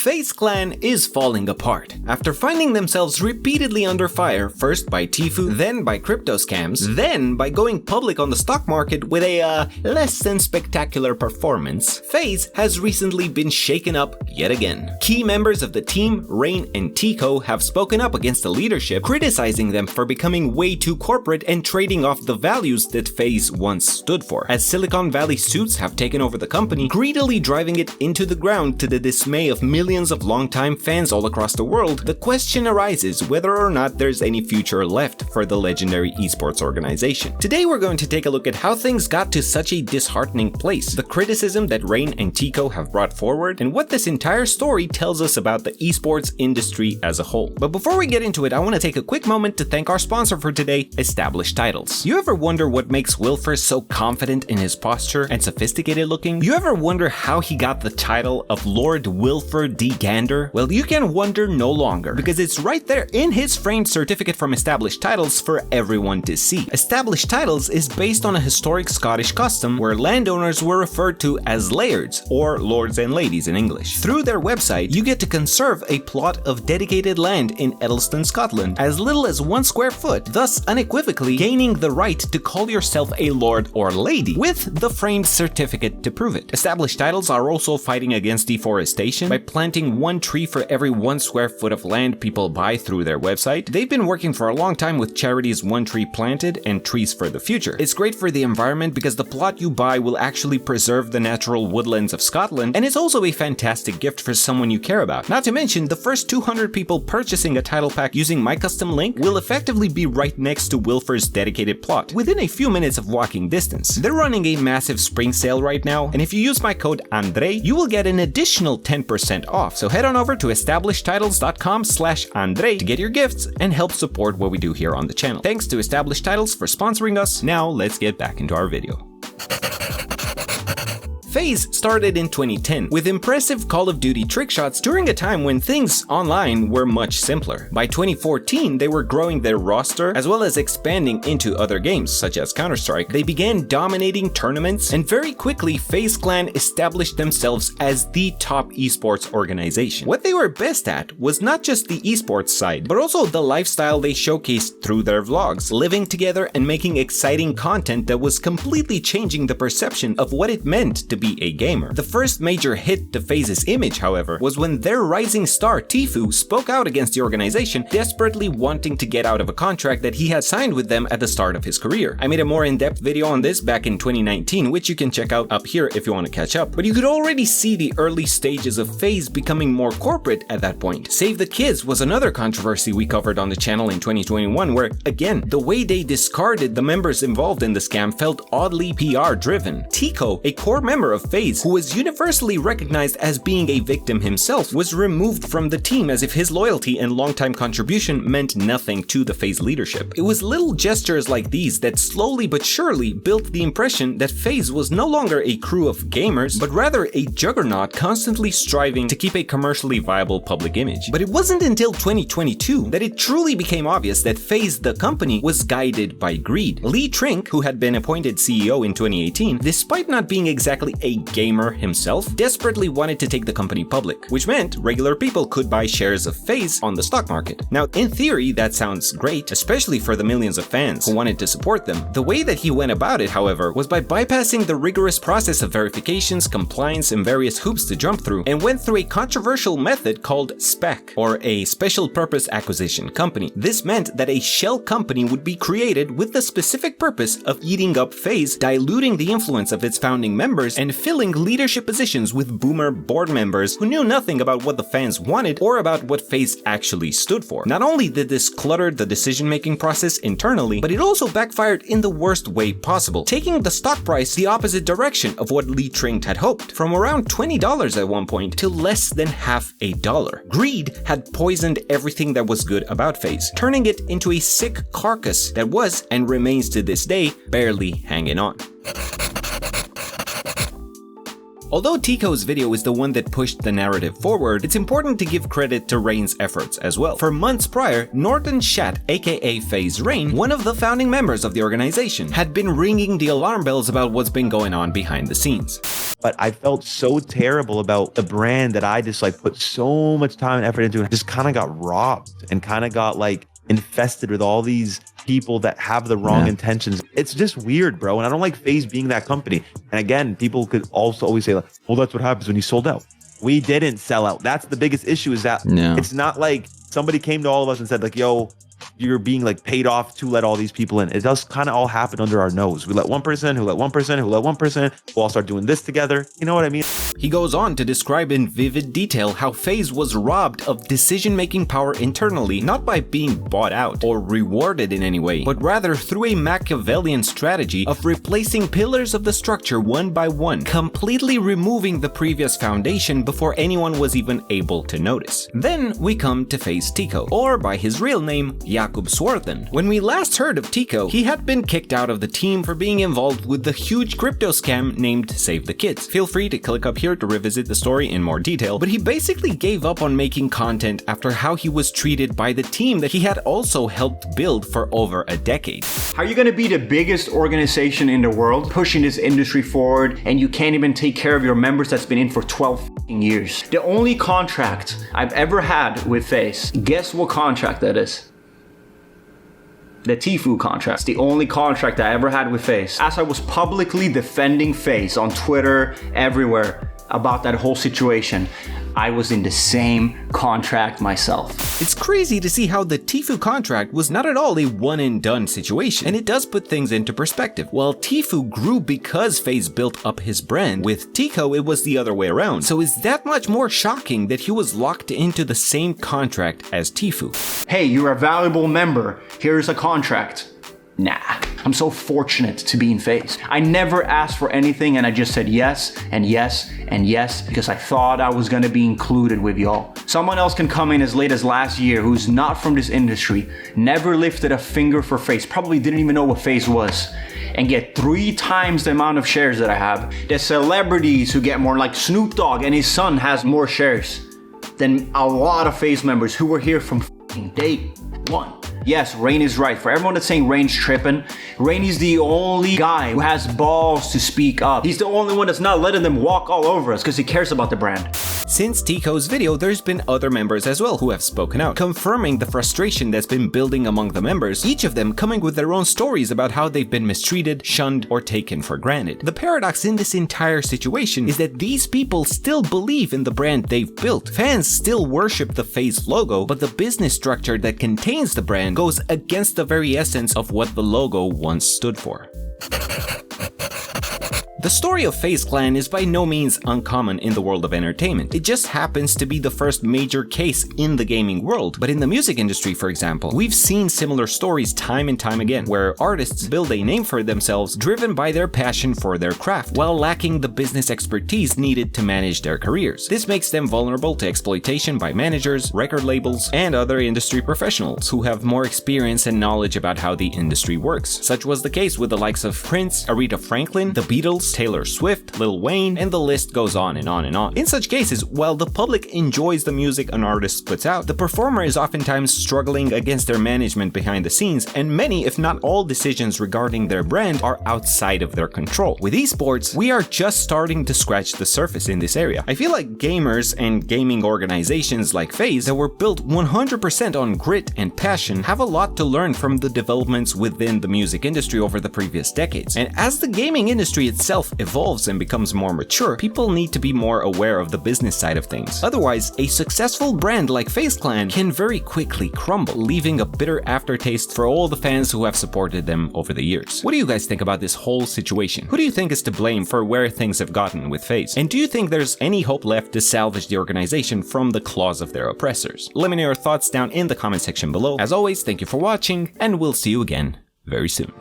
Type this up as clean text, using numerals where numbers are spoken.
FaZe Clan is falling apart. After finding themselves repeatedly under fire, first by Tfue, then by crypto scams, then by going public on the stock market with a less than spectacular performance, FaZe has recently been shaken up yet again. Key members of the team, Rain and Teeqo, have spoken up against the leadership, criticizing them for becoming way too corporate and trading off the values that FaZe once stood for, as Silicon Valley suits have taken over the company, greedily driving it into the ground to the dismay of millions of longtime fans all across the world. The question arises whether or not there's any future left for the legendary esports organization. Today we're going to take a look at how things got to such a disheartening place, the criticism that Rain and Teeqo have brought forward, and what this entire story tells us about the esports industry as a whole. But before we get into it, I want to take a quick moment to thank our sponsor for today, Established Titles. You ever wonder what makes Wilfer so confident in his posture and sophisticated looking? You ever wonder how he got the title of Lord Wilfer D. Gander? Well, you can wonder no longer, because it's right there in his framed certificate from Established Titles for everyone to see. Established Titles is based on a historic Scottish custom where landowners were referred to as lairds, or lords and ladies in English. Through their website, you get to conserve a plot of dedicated land in Edelston, Scotland, as little as 1 square foot, thus unequivocally gaining the right to call yourself a lord or lady, with the framed certificate to prove it. Established Titles are also fighting against deforestation by planting 1 tree for every 1 square foot of land people buy through their website. They've been working for a long time with charities 1 Tree Planted and Trees for the Future. It's great for the environment because the plot you buy will actually preserve the natural woodlands of Scotland, and it's also a fantastic gift for someone you care about. Not to mention, the first 200 people purchasing a title pack using my custom link will effectively be right next to Wilfer's dedicated plot, within a few minutes of walking distance. They're running a massive spring sale right now, and if you use my code Andrei, you will get an additional 10% off. So head on over to establishedtitles.com/Andrei to get your gifts and help support what we do here on the channel. Thanks to Established Titles for sponsoring us. Now let's get back into our video. FaZe started in 2010 with impressive Call of Duty trick shots during a time when things online were much simpler. By 2014, they were growing their roster as well as expanding into other games such as Counter-Strike. They began dominating tournaments, and very quickly FaZe Clan established themselves as the top esports organization. What they were best at was not just the esports side, but also the lifestyle they showcased through their vlogs, living together and making exciting content that was completely changing the perception of what it meant to be a gamer. The first major hit to FaZe's image, however, was when their rising star Tfue spoke out against the organization, desperately wanting to get out of a contract that he had signed with them at the start of his career. I made a more in-depth video on this back in 2019, which you can check out up here if you want to catch up, but you could already see the early stages of FaZe becoming more corporate at that point. Save the Kids was another controversy we covered on the channel in 2021, where, again, the way they discarded the members involved in the scam felt oddly PR-driven. Teeqo, a core member of FaZe, who was universally recognized as being a victim himself, was removed from the team as if his loyalty and longtime contribution meant nothing to the FaZe leadership. It was little gestures like these that slowly but surely built the impression that FaZe was no longer a crew of gamers, but rather a juggernaut constantly striving to keep a commercially viable public image. But it wasn't until 2022 that it truly became obvious that FaZe, the company, was guided by greed. Lee Trink, who had been appointed CEO in 2018, despite not being exactly a gamer himself, desperately wanted to take the company public, which meant regular people could buy shares of FaZe on the stock market. Now, in theory, that sounds great, especially for the millions of fans who wanted to support them. The way that he went about it, however, was by bypassing the rigorous process of verifications, compliance, and various hoops to jump through, and went through a controversial method called SPAC, or a Special Purpose Acquisition Company. This meant that a shell company would be created with the specific purpose of eating up FaZe, diluting the influence of its founding members, and filling leadership positions with boomer board members who knew nothing about what the fans wanted or about what FaZe actually stood for. Not only did this clutter the decision-making process internally, but it also backfired in the worst way possible, taking the stock price the opposite direction of what Lee Trink had hoped, from around $20 at one point to less than half a dollar. Greed had poisoned everything that was good about FaZe, turning it into a sick carcass that was, and remains to this day, barely hanging on. Although Teeqo's video is the one that pushed the narrative forward, it's important to give credit to Rain's efforts as well. For months prior, Norton Shat, aka FaZe Rain, one of the founding members of the organization, had been ringing the alarm bells about what's been going on behind the scenes. But I felt so terrible about the brand that I just like put so much time and effort into, and just kind of got robbed and kind of got like infested with all these people that have the wrong intentions. It's just weird, bro. And I don't like FaZe being that company. And again, people could also always say like, well, that's what happens when you sold out. We didn't sell out. That's the biggest issue, is that it's not like somebody came to all of us and said like, yo, you're being like paid off to let all these people in. It does kind of all happen under our nose. We let one person, who let one person, who let one person, we'll all start doing this together. You know what I mean? He goes on to describe in vivid detail how FaZe was robbed of decision-making power internally, not by being bought out or rewarded in any way, but rather through a Machiavellian strategy of replacing pillars of the structure one by one, completely removing the previous foundation before anyone was even able to notice. Then we come to FaZe Teeqo, or by his real name, Jakub Swarthen. When we last heard of Teeqo, he had been kicked out of the team for being involved with the huge crypto scam named Save the Kids. Feel free to click up here to revisit the story in more detail, but he basically gave up on making content after how he was treated by the team that he had also helped build for over a decade. How are you going to be the biggest organization in the world, pushing this industry forward, and you can't even take care of your members that's been in for 12 years? The only contract I've ever had with FaZe, guess what contract that is? The Tfue contract. It's the only contract I ever had with FaZe. As I was publicly defending FaZe on Twitter, everywhere, about that whole situation, I was in the same contract myself. It's crazy to see how the Tfue contract was not at all a one-and-done situation, and it does put things into perspective. While Tfue grew because FaZe built up his brand, with Teeqo it was the other way around. So is that much more shocking that he was locked into the same contract as Tfue? Hey, you're a valuable member, here's a contract. Nah, I'm so fortunate to be in FaZe. I never asked for anything, and I just said yes and yes and yes because I thought I was gonna be included with y'all. Someone else can come in as late as last year who's not from this industry, never lifted a finger for FaZe, probably didn't even know what FaZe was, and get 3 times the amount of shares that I have. There's celebrities who get more, like Snoop Dogg and his son has more shares than a lot of FaZe members who were here from day one. Yes, Rain is right. For everyone that's saying Rain's tripping, Rain is the only guy who has balls to speak up. He's the only one that's not letting them walk all over us because he cares about the brand. Since Teeqo's video, there's been other members as well who have spoken out, confirming the frustration that's been building among the members, each of them coming with their own stories about how they've been mistreated, shunned, or taken for granted. The paradox in this entire situation is that these people still believe in the brand they've built. Fans still worship the FaZe logo, but the business structure that contains the brand goes against the very essence of what the logo once stood for. The story of FaZe Clan is by no means uncommon in the world of entertainment. It just happens to be the first major case in the gaming world. But in the music industry, for example, we've seen similar stories time and time again, where artists build a name for themselves driven by their passion for their craft, while lacking the business expertise needed to manage their careers. This makes them vulnerable to exploitation by managers, record labels, and other industry professionals who have more experience and knowledge about how the industry works. Such was the case with the likes of Prince, Aretha Franklin, the Beatles, Taylor Swift, Lil Wayne, and the list goes on and on and on. In such cases, while the public enjoys the music an artist puts out, the performer is oftentimes struggling against their management behind the scenes, and many, if not all, decisions regarding their brand are outside of their control. With esports, we are just starting to scratch the surface in this area. I feel like gamers and gaming organizations like FaZe that were built 100% on grit and passion have a lot to learn from the developments within the music industry over the previous decades. And as the gaming industry itself evolves and becomes more mature, people need to be more aware of the business side of things. Otherwise, a successful brand like FaZe Clan can very quickly crumble, leaving a bitter aftertaste for all the fans who have supported them over the years. What do you guys think about this whole situation? Who do you think is to blame for where things have gotten with FaZe? And do you think there's any hope left to salvage the organization from the claws of their oppressors? Let me know your thoughts down in the comment section below. As always, thank you for watching, and we'll see you again very soon.